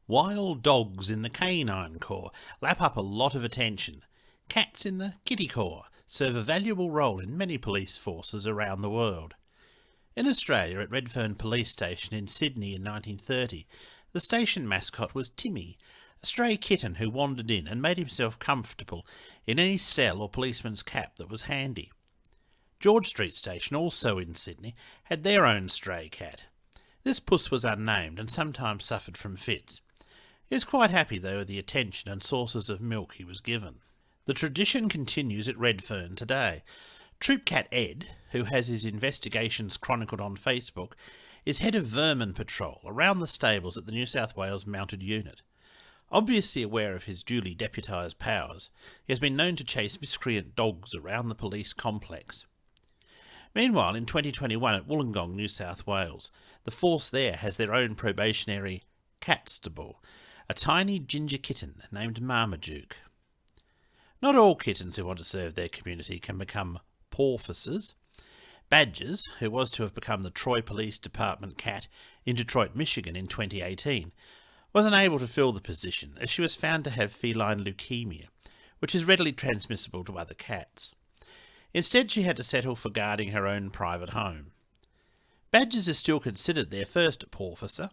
Wild dogs in the canine corps lap up a lot of attention. Cats in the kitty corps serve a valuable role in many police forces around the world. In Australia, at Redfern Police Station in Sydney in 1930, the station mascot was Timmy, a stray kitten who wandered in and made himself comfortable in any cell or policeman's cap that was handy. George Street Station, also in Sydney, had their own stray cat. This puss was unnamed and sometimes suffered from fits. He was quite happy, though, with the attention and sources of milk he was given. The tradition continues at Redfern today. Troop Cat Ed, who has his investigations chronicled on Facebook, is head of vermin patrol around the stables at the New South Wales Mounted Unit. Obviously aware of his duly deputised powers, he has been known to chase miscreant dogs around the police complex. Meanwhile, in 2021 at Wollongong, New South Wales, the force there has their own probationary Catstable, a tiny ginger kitten named Marmaduke. Not all kittens who want to serve their community can become porpoises. Badgers, who was to have become the Troy Police Department cat in Detroit, Michigan in 2018, was unable to fill the position as she was found to have feline leukemia, which is readily transmissible to other cats. Instead, she had to settle for guarding her own private home. Badgers is still considered their first porpoiser.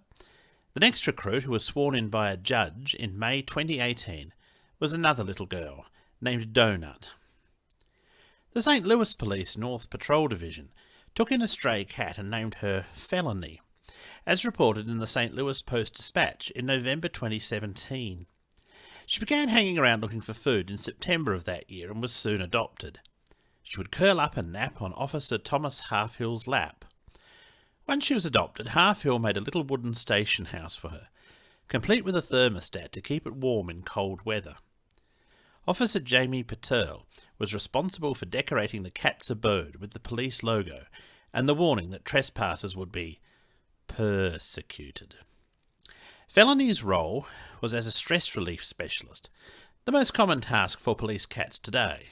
The next recruit, who was sworn in by a judge in May 2018, was another little girl named Donut. The St. Louis Police North Patrol Division took in a stray cat and named her Felony, as reported in the St. Louis Post-Dispatch in November 2017. She began hanging around looking for food in September of that year and was soon adopted. She would curl up and nap on Officer Thomas Halfhill's lap. Once she was adopted, Halfhill made a little wooden station house for her, complete with a thermostat to keep it warm in cold weather. Officer Jamie Patel was responsible for decorating the cat's abode with the police logo and the warning that trespassers would be persecuted. Felony's role was as a stress relief specialist, the most common task for police cats today.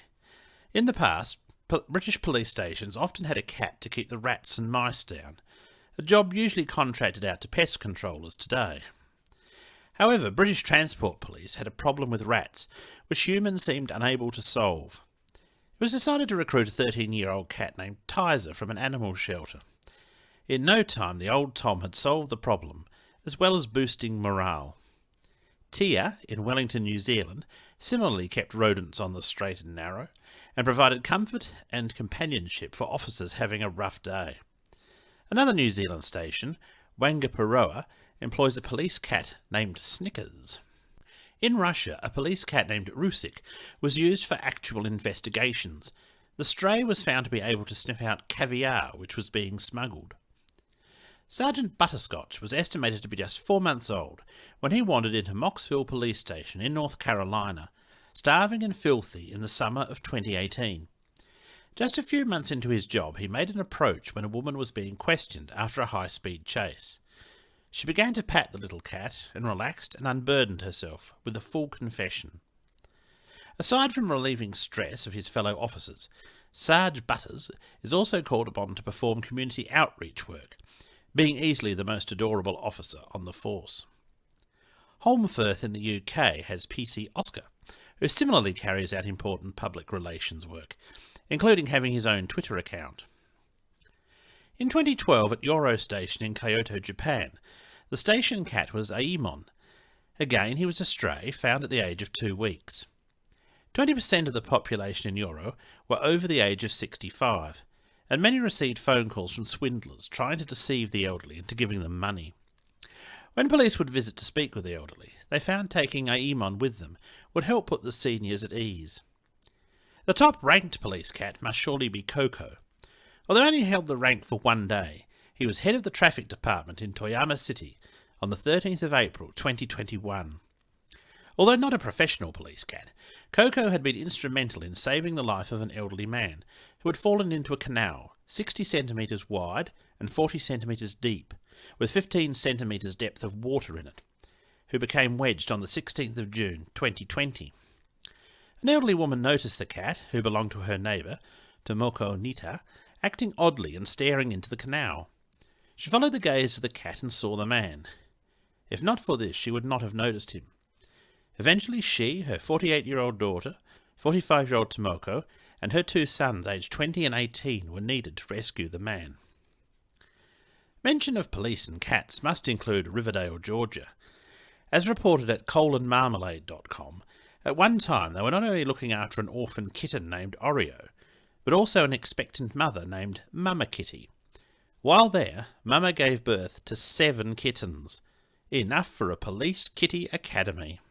In the past, British police stations often had a cat to keep the rats and mice down, a job usually contracted out to pest controllers today. However, British Transport Police had a problem with rats, which humans seemed unable to solve. It was decided to recruit a 13-year-old cat named Tizer from an animal shelter. In no time, the old Tom had solved the problem, as well as boosting morale. Tia, in Wellington, New Zealand, similarly kept rodents on the straight and narrow, and provided comfort and companionship for officers having a rough day. Another New Zealand station, Whangaparoa, employs a police cat named Snickers. In Russia, a police cat named Rusik was used for actual investigations. The stray was found to be able to sniff out caviar which was being smuggled. Sergeant Butterscotch was estimated to be just 4 months old when he wandered into Mocksville Police Station in North Carolina, starving and filthy in the summer of 2018. Just a few months into his job, he made an approach when a woman was being questioned after a high-speed chase. She began to pat the little cat and relaxed and unburdened herself with a full confession. Aside from relieving stress of his fellow officers, Sarge Butters is also called upon to perform community outreach work, being easily the most adorable officer on the force. Holmfirth in the UK has PC Oscar, who similarly carries out important public relations work, including having his own Twitter account. In 2012 at Yoro Station in Kyoto, Japan, the station cat was Aemon. Again, he was a stray, found at the age of 2 weeks. 20% of the population in Yoro were over the age of 65, and many received phone calls from swindlers trying to deceive the elderly into giving them money. When police would visit to speak with the elderly, they found taking Aemon with them would help put the seniors at ease. The top-ranked police cat must surely be Coco. Although only held the rank for 1 day, he was head of the traffic department in Toyama City on the 13th of April 2021. Although not a professional police cat, Coco had been instrumental in saving the life of an elderly man who had fallen into a canal 60 centimetres wide and 40 centimetres deep, with 15 centimetres depth of water in it, who became wedged on the 16th of June 2020. An elderly woman noticed the cat, who belonged to her neighbour, Tomoko Nita, acting oddly and staring into the canal. She followed the gaze of the cat and saw the man. If not for this, she would not have noticed him. Eventually she, her 48-year-old daughter, 45-year-old Tomoko, and her 2 sons aged 20 and 18 were needed to rescue the man. Mention of police and cats must include Riverdale, Georgia. As reported at coalandmarmalade.com, at one time they were not only looking after an orphan kitten named Oreo, but also an expectant mother named Mama Kitty. While there, Mama gave birth to 7 kittens. Enough for a police kitty academy.